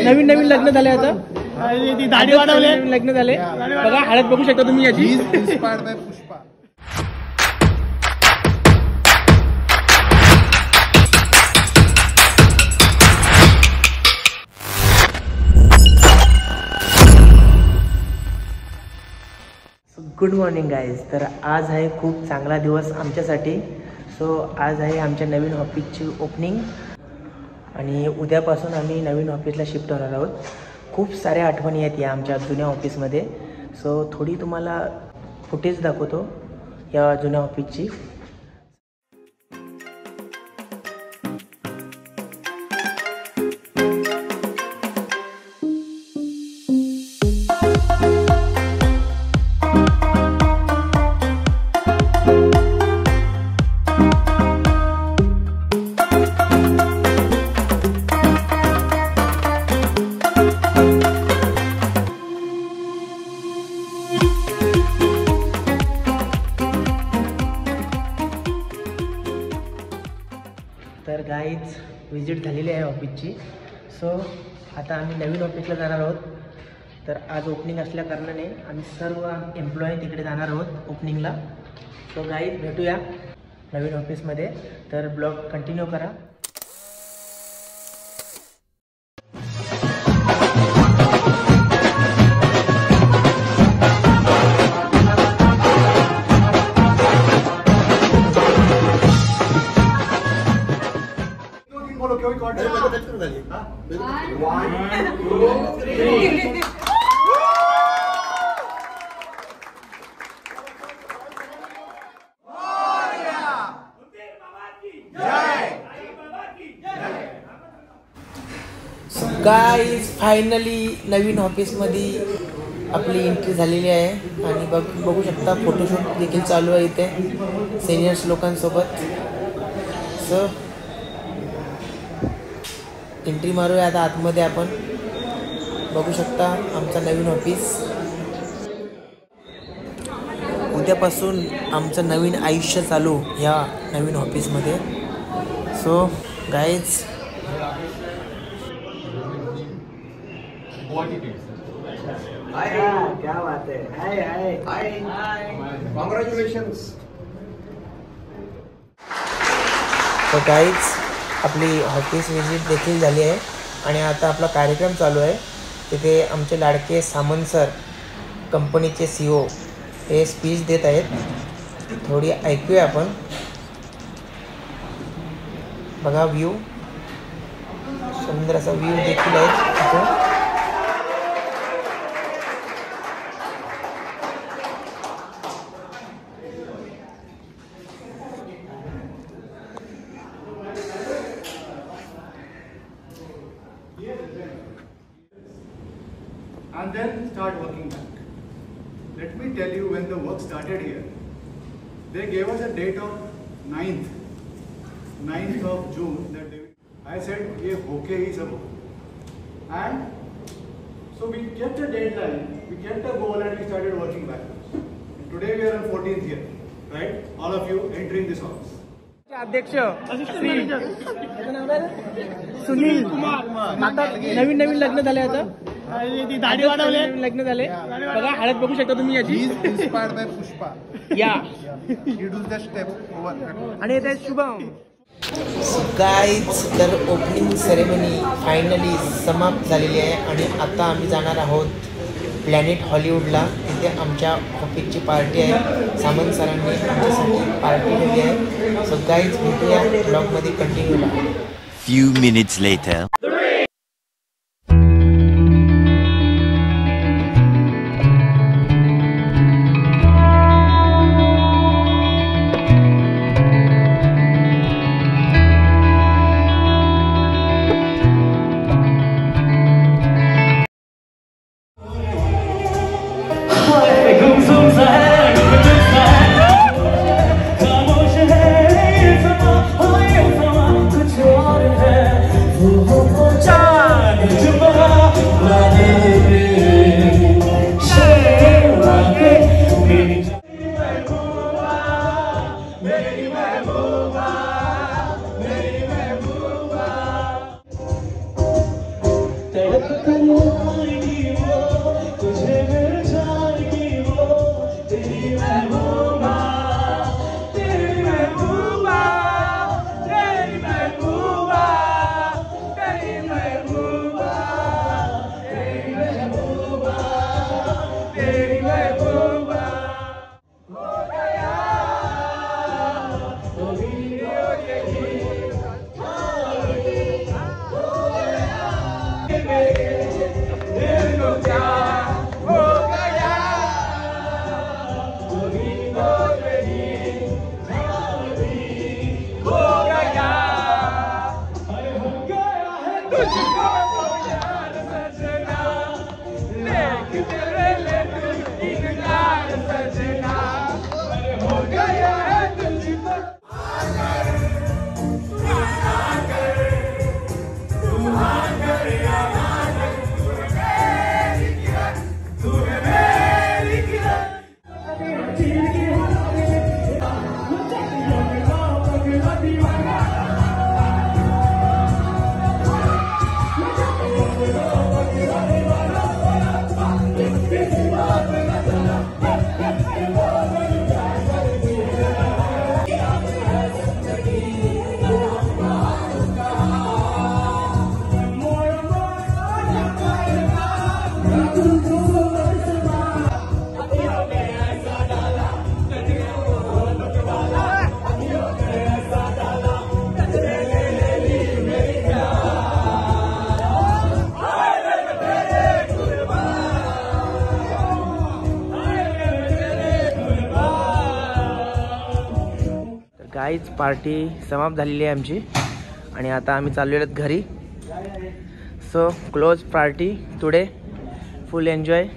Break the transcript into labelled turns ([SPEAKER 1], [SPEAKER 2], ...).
[SPEAKER 1] नवीन नवीन लग्न झाले आता, दाढी वाढवले, लग्न झाले बघा, हळद बघू शकता तुम्ही याची.
[SPEAKER 2] पुष्पा.
[SPEAKER 1] Good morning guys. तर आज आहे खूप चांगला दिवस आमच्यासाठी. सो आज आहे आमच्या नवीन ऑफिसची ओपनिंग आणि उद्यापासून आम्ही नवीन ऑफिसला शिफ्ट होणार आहोत. खूप साऱ्या आठवणी आहेत या आमच्या जुन्या ऑफिसमध्ये. सो थोडी तुम्हाला फुटेज दाखवतो या जुन्या ऑफिसची. तर गाईज विजिट झालेली आहे ऑफिसची. सो आता आम्ही नवीन ऑफिसला जाणार आहोत. तर आज ओपनिंग असल्या कारणाने आम्ही सर्व एम्प्लॉई तिकडे जाणार आहोत ओपनिंगला. सो गाईज भेटूया नवीन ऑफिसमध्ये. तर ब्लॉग कंटिन्यू करा. गाईज फायनली नवीन ऑफिसमध्ये आपली एंट्री झालेली आहे आणि बघू शकता फोटोशूट देखील चालू आहे इथे सिनियर्स लोकांसोबत. सो एंट्री मारूया आता आतमध्ये. आपण बघू शकता आमचं नवीन ऑफिस. उद्यापासून आमचं नवीन आयुष्य चालू या नवीन ऑफिसमध्ये. सो गाईज क्या बात है. हाय हाय हाय कॉंग्रॅच्युलेशन्स. तो गाईज आपली ऑफिस विजिट देखील झाली आहे आणि आता आपला कार्यक्रम चालू आहे. तिथे आमचे लाडके सामंत सर कंपनीचे CEO हे स्पीच देत आहेत. थोडी ऐकूया आपण. बघा व्ह्यू, सुंदर असा व्ह्यू देखील आहे तिथून.
[SPEAKER 3] And then start working back. Let me tell you, when the work started here, they gave us a date of 9th of June. That day, I said, "ये होके ही सब हो." And so we kept a deadline, we kept a goal, and we started working backwards. And today we are on 14th year, right? All of you entering this office.
[SPEAKER 1] अध्यक्ष सुनील कुमार. आता नवीन नवीन लग्न झाले, आता दाढी वाढवले, लग्न झाले बघा, हळद बघू शकता तुम्ही याची.
[SPEAKER 2] Inspired by Pushpa.
[SPEAKER 1] या
[SPEAKER 2] He does the step over.
[SPEAKER 1] आणि येत आहे शुभम. गाईज तर ओपनिंग सेरेमनी फायनली समाप्त झालेली आहे आणि आता आम्ही जाणार आहोत प्लॅनेट हॉलिवूडला. तिथे आमच्या ऑफिसची पार्टी आहे. सामंत सरांनी आमच्यासाठी पार्टी ठेवली आहे. सो गाईज भेटूया ब्लॉगमध्ये continue.
[SPEAKER 4] Few minutes later.
[SPEAKER 1] Guys party समाप्त झालेली आहे आमची आणि आता आम्ही चाललेलो घरी. So close party today, full enjoy.